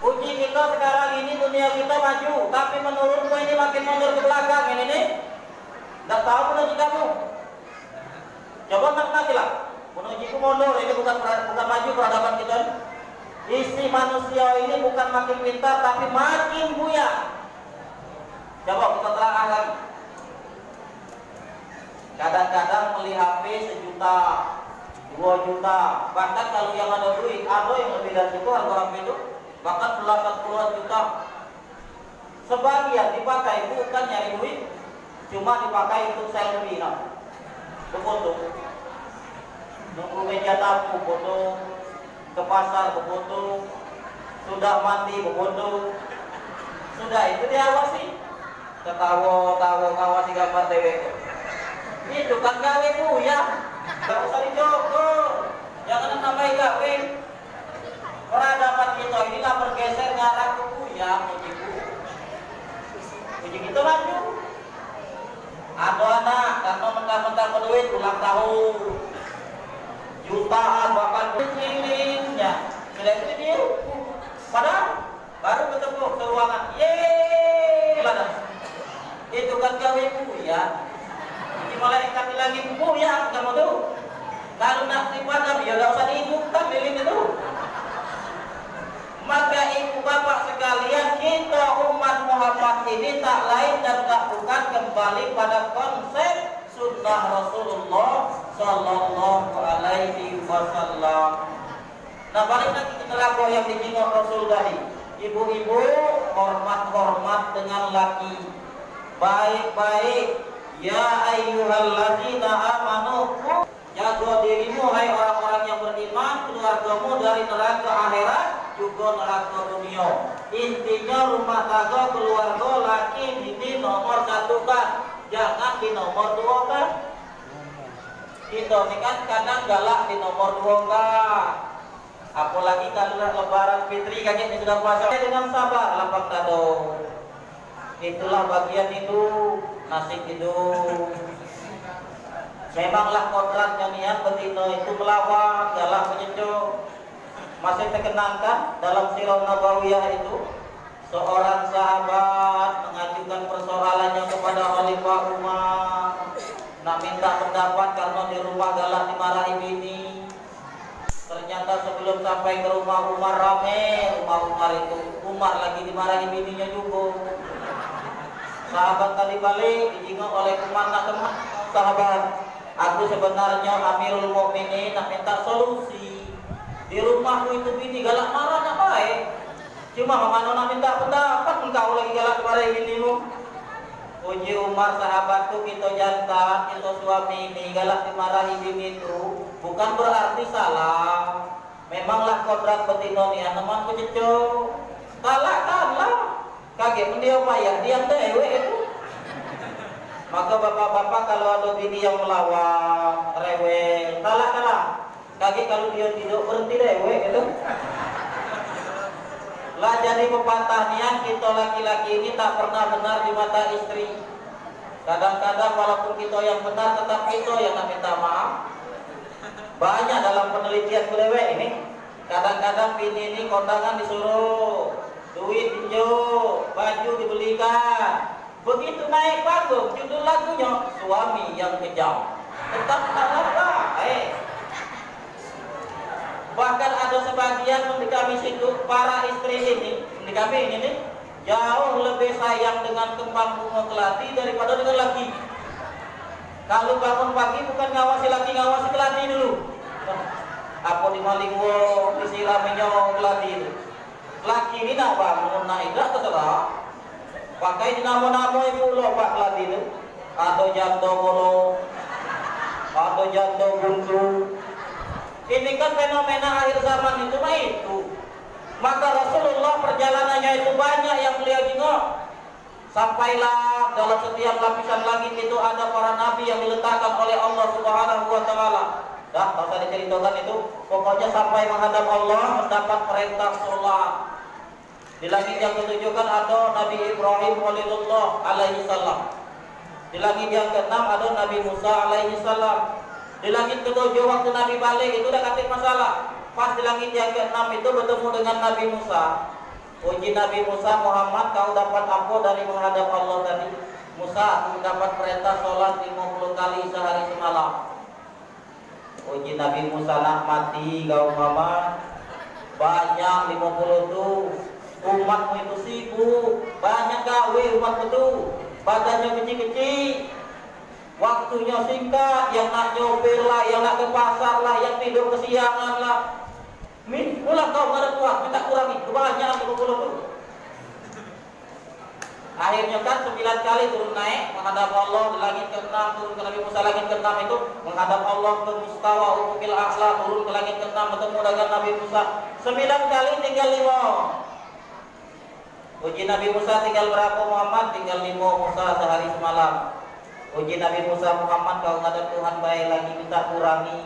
Uji kita sekarang ini dunia kita maju, tapi menurutmu ini makin mundur ke belakang ini nih. Nggak tahu menuju kamu. Coba nak lah. Menuju mundur ini bukan maju peradaban kita. Isi manusia ini bukan makin pintar tapi makin buyar. Coba kita telaah lagi. Kadang-kadang beli HP 1 juta, 2 juta, bahkan kalau yang ada duit, ada yang lebih dari itu harga HP itu, bahkan belasan puluhan juta. Sebagian dipakai bukan nyari duit, cuma dipakai untuk selfie, foto, nunggu meja tamu, foto, ke pasar, foto, sudah mandi, foto, sudah itu diawasi, ketawa ngawasi gambar dewek. Itu kan gawe bu ya, gak usah dijogo, jangan nambahin gawe. Peradaban kita ini lah bergeser ngarah ke bu ya, puji kita maju. Ada anak karena mentah-mentah berduit ulang tahun, jutaan bahkan keliling-kelilingnya, sudah itu dia. Padahal baru ketemu ke ruangan, yeay, itu kan gawe bu ya. Malaikat lagi bu ya kamu tuh kalau nak dipadam ya gak usah dihidupkan lilin itu. Maka ibu bapak sekalian, kita umat Muhammad ini tak lain dan tak bukan kembali pada konsep sunnah Rasulullah Sallallahu Alaihi Wasallam. Nah balik lagi ke telaga yang dijenguk Rasul tadi. Ibu-ibu hormat-hormat dengan laki, baik-baik. Ya ayyuhalladzina amanu, jaga dirimu hai orang-orang yang beriman, keluargamu dari neraka akhirat juga neraka dunia. Intinya rumah tangga keluarga laki ini nomor 1 kan, jangan di nomor 2 kan. Kita ini kan kadang galak di nomor 2 kan. Apalagi kalau lebaran fitri kaget sudah puasa dengan sabar lapang dado. Itulah bagian itu nasib hidup. Memanglah kodratnya niat betina itu melawan galak menyejuk. Masih terkenangkan dalam sirah Nabawiyah itu seorang sahabat mengajukan persoalannya kepada Khalifah Umar, nak minta pendapat karena di rumah galak dimarahi bini. Ternyata sebelum sampai ke rumah Umar rame, rumah Umar itu Umar lagi dimarahi bininya juga. Sahabat tadi balik dijenguk oleh kemana sahabat, aku sebenarnya Amirul Mukminin nak minta solusi. Di rumahku itu bini galak marah nak baik. Cuma mana nak minta pendapat engkau lagi galak marah binimu. Puji Umar sahabatku, kita jantan, kita suami ini galak dimarahi bini itu bukan berarti salah. Memanglah kodrat betina ni temanku cecok. Talakkanlah. Kaget mendia payah diam dewe itu. Maka bapak-bapak kalau ada bini yang melawan, rewel, talak. Kaget kalau dia tidak berhenti dewe itu. Lah jadi pepatah niat kita laki-laki ini tak pernah benar di mata istri. Kadang-kadang walaupun kita yang benar tetap kita yang minta maaf. Banyak dalam penelitian dewe ini. Kadang-kadang bini ini kondangan disuruh, duit pinjau, baju dibelikan. Begitu naik panggung, judul lagunya suami yang kejam. Tetap salah Bahkan ada sebagian di kami situ para istri ini, di kami ini nih, jauh lebih sayang dengan kembang bunga kelati daripada dengan laki. Kalau bangun pagi bukan ngawasi laki, ngawasi kelati dulu. Apa di Malingwo disiram minyak kelati itu. Laki ini nak bangun naik dah terserah. Pakai dinamo-namo ibu loh pak kelati itu. Atau jantung bolong, atau jantung buntu. Ini kan fenomena akhir zaman itu mah itu. Maka Rasulullah perjalanannya itu banyak yang beliau jenguk. Sampailah dalam setiap lapisan langit itu ada para nabi yang diletakkan oleh Allah Subhanahu wa taala. Dah, tak usah diceritakan itu. Pokoknya sampai menghadap Allah mendapat perintah sholat. Di langit yang ketujuh kan ada Nabi Ibrahim Khalilullah alaihi salam. Di langit yang keenam ada Nabi Musa alaihi salam. Di langit ketujuh waktu Nabi balik itu udah katik masalah. Pas di langit yang keenam itu bertemu dengan Nabi Musa. Uji Nabi Musa, Muhammad, kau dapat apa dari menghadap Allah tadi? Musa, aku dapat perintah sholat 50 kali sehari semalam. Uji Nabi Musa, nak mati kau Muhammad. Banyak 50 tu. Umatmu itu sibuk. Banyak gawe umatmu tu. Badannya kecil-kecil. Waktunya singkat. Yang nak nyopir lah, yang nak ke pasar lah, yang tidur kesiangan lah. Pulang kau menghadap Tuhan, minta kurangi. Kebanyakan 50 tu. Akhirnya kan 9 kali turun naik menghadap Allah di langit ke-6, turun ke Nabi Musa langit ke-6 itu menghadap Allah ke mustawa ufukil a'la, turun ke langit ke-6 bertemu dengan Nabi Musa 9 kali tinggal 5. Uji Nabi Musa tinggal berapa Muhammad? Tinggal 5 Musa sehari semalam. Uji Nabi Musa, Muhammad kau menghadap Tuhan baik lagi minta kurangi.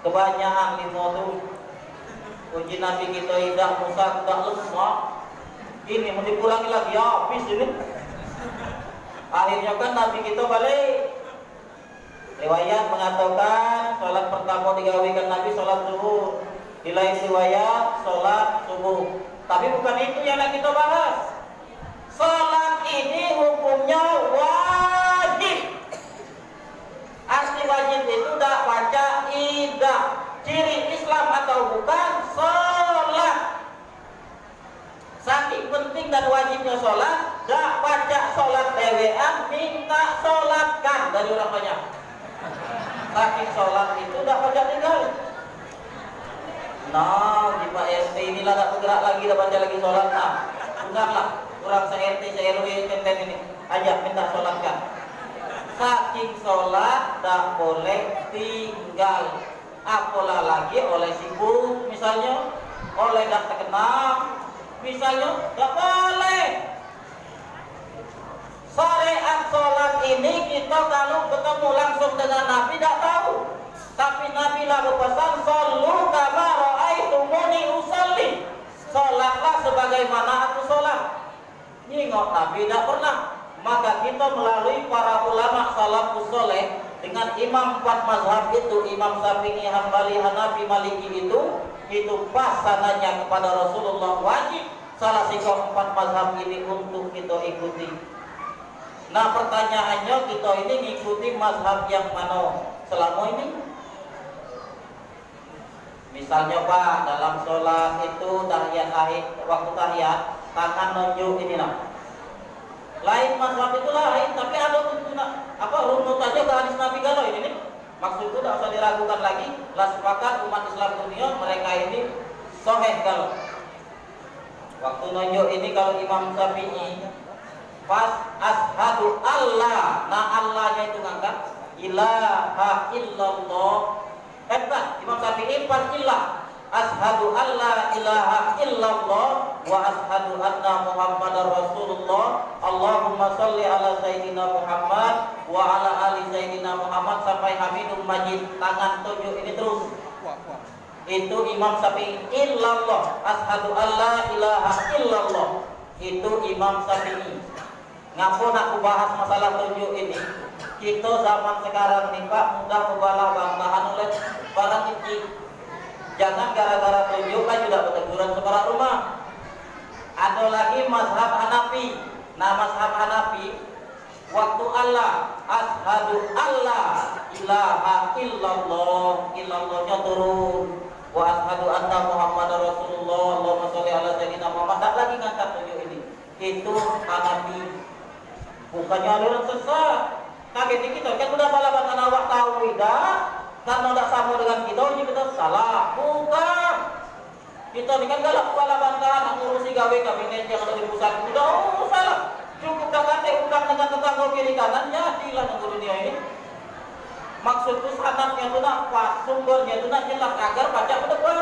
Kebanyakan 5 tu. Uji Nabi kita Idah Musa sudah lemah. Ini mau dikurangi lagi, habis ini. Akhirnya kan Nabi kita balik. Riwayat mengatakan sholat pertama digawikan Nabi sholat subuh. Di lain riwayat sholat subuh. Tapi bukan itu yang kita bahas. Sholat ini hukumnya wajib. Asli wajib itu dah baca idah. Ciri Islam atau bukan sholat. Saking penting dan wajibnya sholat, dah baca sholat dewean, minta sholatkan dari orang banyak. Saking sholat itu dah baca tinggal. Nah, di Pak RT inilah dah bergerak lagi, dah baca lagi sholat. Nah, sudahlah, kurang se-RT, se-RW, konten ini, aja minta sholatkan. Saking sholat dah boleh tinggal. Apalah lagi oleh sibuk misalnya, oleh dah terkenal misalnya, tak boleh. Syariat sholat ini kita kalau bertemu langsung dengan Nabi tak tahu. Tapi Nabi lah berpesan, "Shallu kama ra'aitumuni usalli." Sholatlah sebagaimana aku sholat. Nyingok Nabi tak pernah. Maka kita melalui para ulama salafus soleh dengan imam 4 mazhab itu, Imam Syafi'i, Hambali, Hanafi, Maliki itu pas sananya kepada Rasulullah, wajib salah sikap 4 mazhab ini untuk kita ikuti. Nah, pertanyaannya, kita ini ngikuti mazhab yang mana selama ini? Misalnya Pak, dalam sholat itu tahiyat akhir, waktu tahiyat tangan nunjuk ini nah. Lain mazhab itu lain, tapi ada runut aja ke hadis Nabi galau ini nih. Maksudku tidak usah diragukan lagi. Lah sepakat umat Islam dunia mereka ini sahih kalau waktu nunjuk ini kalau Imam Syafi'i pas ashadu Allah, nah Allahnya itu ngangkat ilaha illallah. Imam Syafi'i pas ilah ashadu alla ilaha illallah wa ashadu anna Muhammadar Rasulullah. Allahumma salli ala Sayyidina Muhammad wa ala ali Sayyidina Muhammad sampai Hamidum Majid. Tangan tunjuk ini terus. Itu Imam Syafi'i. Illallah, ashadu alla ilaha illallah. Itu Imam Syafi'i. Ngapa nak bahas masalah tunjuk ini? Kita zaman sekarang nih Pak, mudah membalah banggahan oleh barang kecil. Jangan gara-gara tunjuk kan juga berteguran separah rumah. Ada lagi mazhab Hanafi. Nah, mazhab Hanafi waktu Allah ashadu Allah ilaha illallah, illallahnya turun. Wa ashadu anna Muhammadar Rasulullah, Allahumma sholli ala sayyidina Muhammad. Tak lagi ngangkat tunjuk ini. Itu Hanafi. Bukannya aliran sesat. Kaget kita kan udah balapan anak awak tahu tidak? Karena tidak sama dengan kita, ini kita salah. Bukan. Kita ini kan galak kepala bantahan, ngurusi gawe kabinet yang ada di pusat. Tidak, salah. Cukup dah kata utang dengan tetangga kiri kanan, jadilah negara dunia ini. Maksudku sanadnya itu nak pas, sumbernya itu nak jelas agar baca ke depan.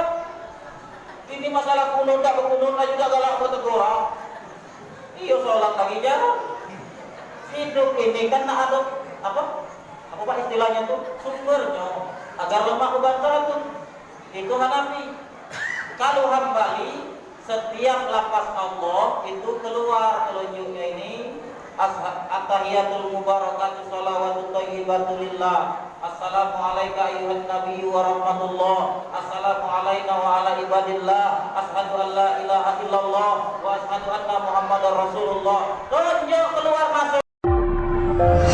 Ini masalah kunun, tak berkunun, juga galak berteguran. Iya, sholat lagi jarang. Hidup ini kan nak ada apa Pak istilahnya tuh sumbernya agar lemah kebantaran tuh itu Hanafi. Kalau Hambali setiap lapas Allah itu keluar telunjuknya ini at-tahiyatul mubarakatuh shalawatut thayyibatu lillah, assalamu alayka ayyuhan nabiyyu wa rahmatullah, wassalamu alaina wa ala ibadillah. Asyhadu an la ilaha illallah wa asyhadu anna Muhammadar Rasulullah. Tunjuk keluar masuk.